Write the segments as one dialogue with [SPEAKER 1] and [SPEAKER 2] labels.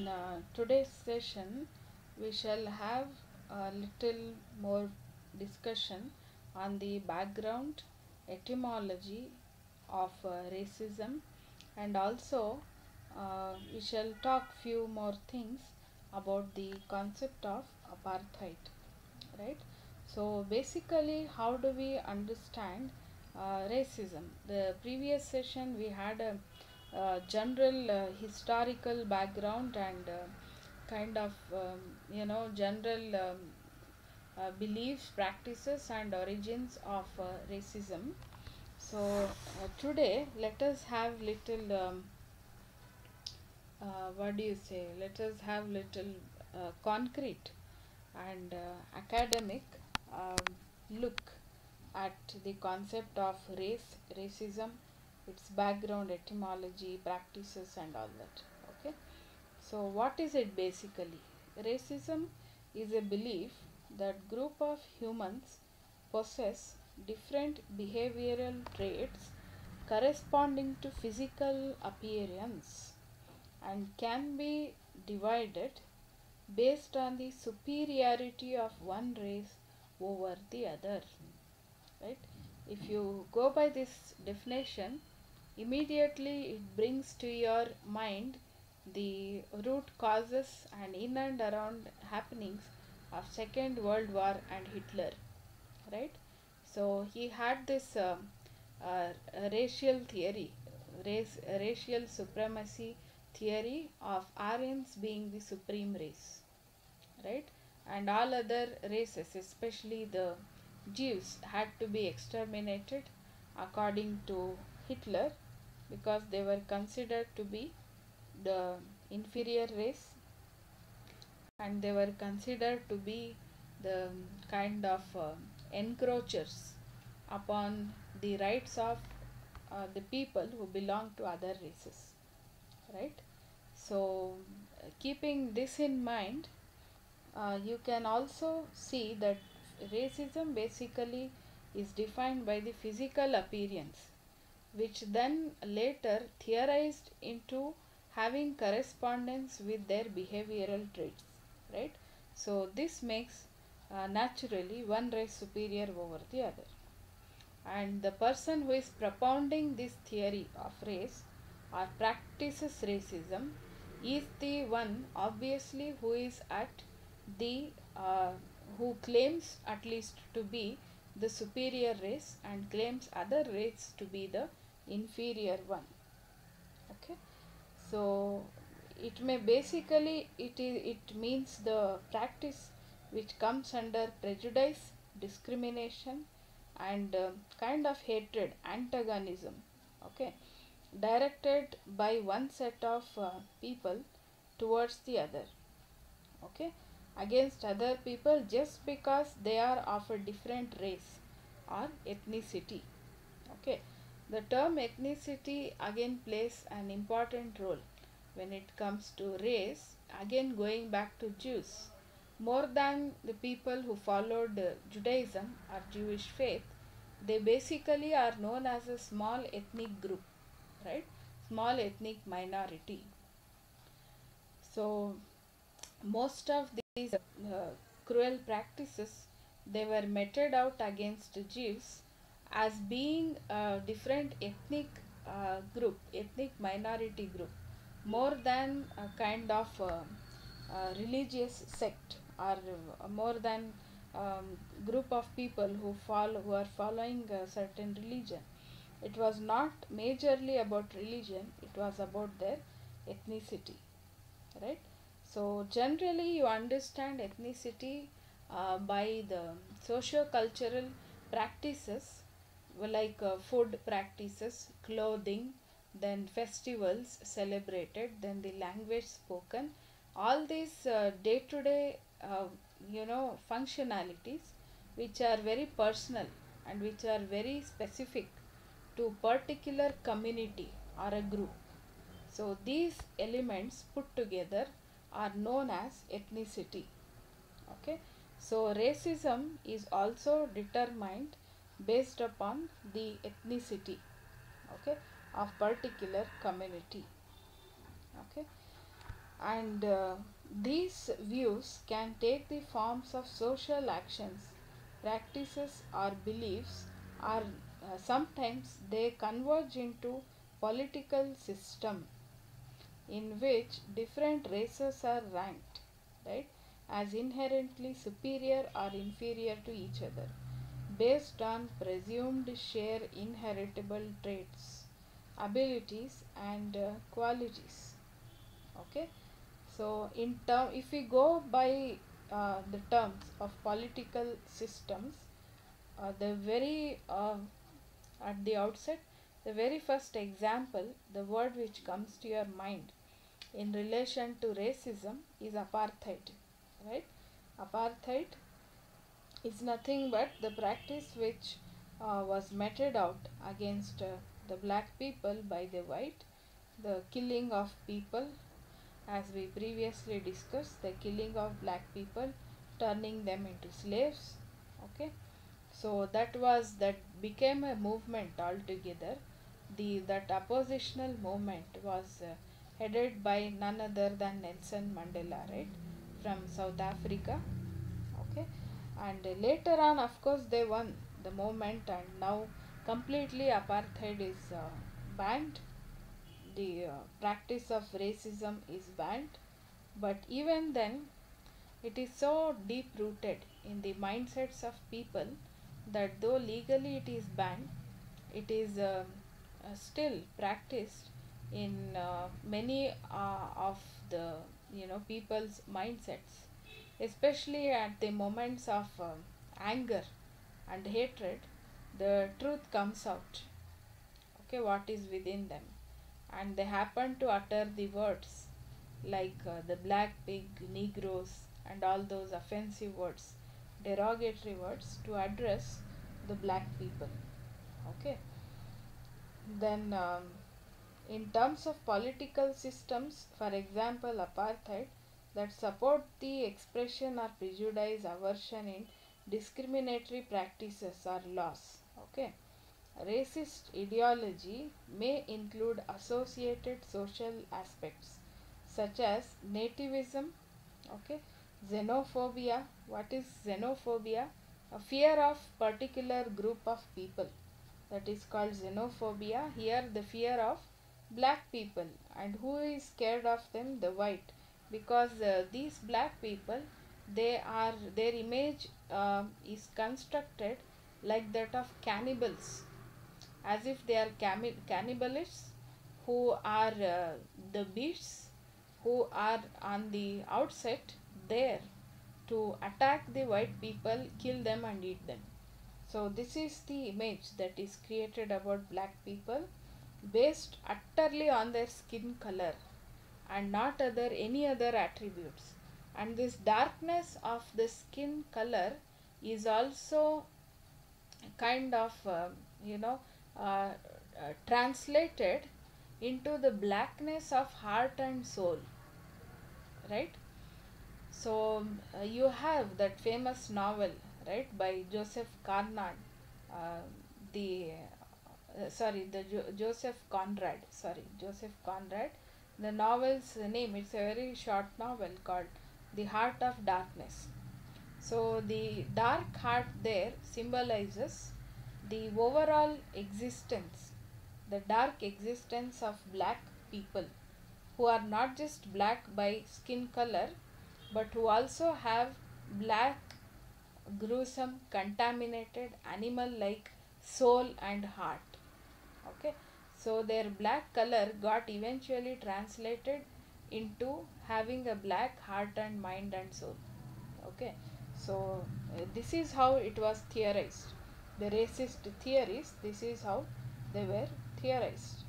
[SPEAKER 1] In today's session, we shall have a little more discussion on the background, etymology of racism, and also we shall talk few more things about the concept of apartheid, right? So basically, how do we understand racism? The previous session we had a general historical background and kind of general beliefs, practices, and origins of racism. So today, let us have little what do you say? Let us have little concrete and academic um, look at the concept of racism, its background, etymology, practices, and all that. Okay, so what is it basically? Racism is a belief that group of humans possess different behavioral traits corresponding to physical appearance and can be divided based on the superiority of one race over the other, right? If you go by this definition, immediately it brings to your mind the root causes and in and around happenings of Second World War and Hitler, right? So he had this uh, racial theory, racial supremacy theory of Aryans being the supreme race, right? And all other races, especially the Jews, had to be exterminated according to Hitler because they were considered to be the inferior race and they were considered to be the kind of encroachers upon the rights of the people who belong to other races, right? So keeping this in mind, you can also see that racism basically is defined by the physical appearance, which then later theorized into having correspondence with their behavioral traits, right? So this makes naturally one race superior over the other, and the person who is propounding this theory of race or practices racism is the one obviously who is at the who claims at least to be the superior race and claims other race to be the inferior one. Okay, so it may basically it means the practice which comes under prejudice, discrimination, and kind of hatred, antagonism, okay, directed by one set of people towards the other, okay, against other people just because they are of a different race or ethnicity. Okay, the term ethnicity again plays an important role when it comes to race. Again, going back to Jews, more than the people who followed Judaism or Jewish faith, they basically are known as a small ethnic group, right? Small ethnic minority. So most of these cruel practices, they were meted out against Jews as being a different ethnic group, ethnic minority group, more than a kind of religious sect or more than group of people who are following a certain religion. It was not majorly about religion; it was about their ethnicity, right? So generally you understand ethnicity by the socio-cultural practices, like food practices, clothing, then festivals celebrated, then the language spoken, all these day-to-day functionalities which are very personal and which are very specific to particular community or a group. So these elements put together are known as ethnicity. Okay. So racism is also determined based upon the ethnicity, okay, of particular community. Okay. And these views can take the forms of social actions, practices, or beliefs, or sometimes they converge into political system in which different races are ranked, right, as inherently superior or inferior to each other based on presumed share inheritable traits, abilities, and qualities. Okay, so in term, if we go by the terms of political systems, the very at the outset, the very first example, the word which comes to your mind in relation to racism is apartheid, right? Apartheid is nothing but the practice which was meted out against the black people by the white, the killing of people, as we previously discussed, the killing of black people, turning them into slaves. Okay, so that became a movement altogether. The that oppositional movement was headed by none other than Nelson Mandela, right, from South Africa. Okay, and later on, of course, they won the movement, and now completely apartheid is banned. The practice of racism is banned, but even then it is so deep rooted in the mindsets of people that though legally it is banned, it is still practiced in many of the people's mindsets, especially at the moments of anger and hatred. The truth comes out, okay, what is within them, and they happen to utter the words like the black pig, negroes, and all those offensive words, derogatory words to address the black people. Okay, then in terms of political systems, for example, apartheid, that support the expression or prejudice, aversion in discriminatory practices or laws. Okay, racist ideology may include associated social aspects such as nativism, okay, xenophobia. What is xenophobia? A fear of particular group of people, that is called xenophobia. Here the fear of black people, and who is scared of them? The white, because these black people, they are, their image is constructed like that of cannibals, as if they are cannibalists who are the beasts who are on the outset there to attack the white people, kill them, and eat them. So, this is the image that is created about black people based utterly on their skin color and not other any other attributes. And this darkness of the skin color is also kind of you know uh, translated into the blackness of heart and soul, right? So you have that famous novel, right, by Joseph Conrad, uh, the Joseph Conrad, Joseph Conrad. The novel's name, it's a very short novel called The Heart of Darkness. So the dark heart there symbolizes the overall existence, the dark existence of black people who are not just black by skin color, but who also have black, gruesome, contaminated, animal like soul and heart. Okay, so their black color got eventually translated into having a black heart and mind and soul. Okay, so this is how it was theorized. The racist theories, this is how they were theorized.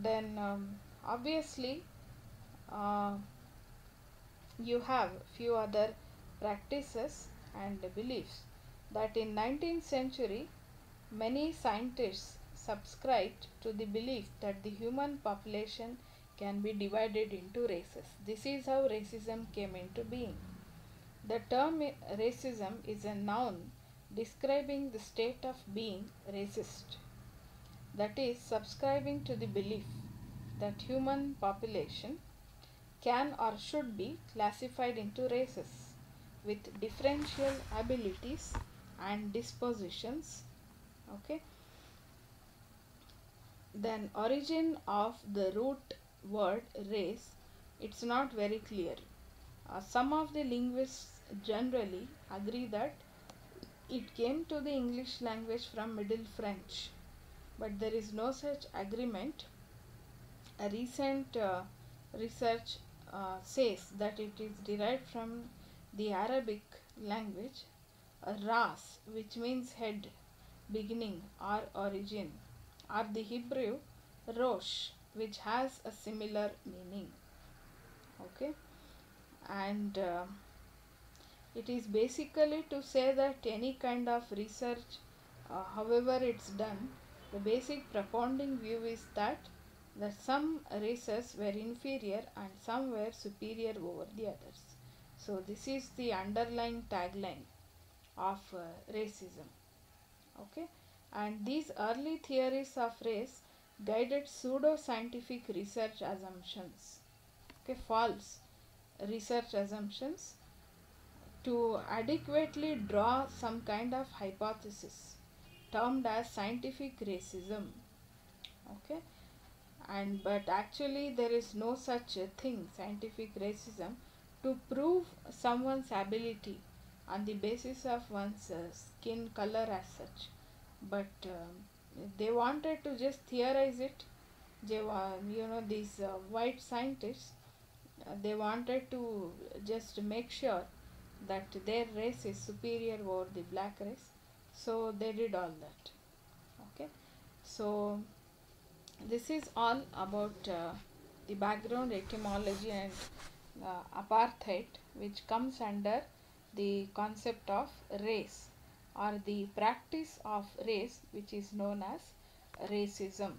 [SPEAKER 1] Then obviously uh, you have few other practices and beliefs that in 19th century many scientists subscribed to the belief that the human population can be divided into races. This is how racism came into being. The term racism is a noun describing the state of being racist, that is subscribing to the belief that human population can or should be classified into races with differential abilities and dispositions. Okay, then origin of the root word race, it's not very clear. Some of the linguists generally agree that it came to the English language from Middle French, but there is no such agreement. A recent research says that it is derived from the Arabic language, ras, which means head, beginning, or origin, or the Hebrew rosh, which has a similar meaning. Okay, and it is basically to say that any kind of research, however it's done, the basic propounding view is that some races were inferior and some were superior over the others. So this is the underlying tagline of racism. Okay, and these early theories of race guided pseudo-scientific research assumptions. Okay, false research assumptions to adequately draw some kind of hypothesis termed as scientific racism. Okay, and but actually there is no such a thing, scientific racism, to prove someone's ability on the basis of one's skin color as such, but they wanted to just theorize it. These white scientists, they wanted to just make sure that their race is superior over the black race, so they did all that. Okay, so this is all about the background, etymology, and apartheid, which comes under the concept of race or the practice of race, which is known as racism.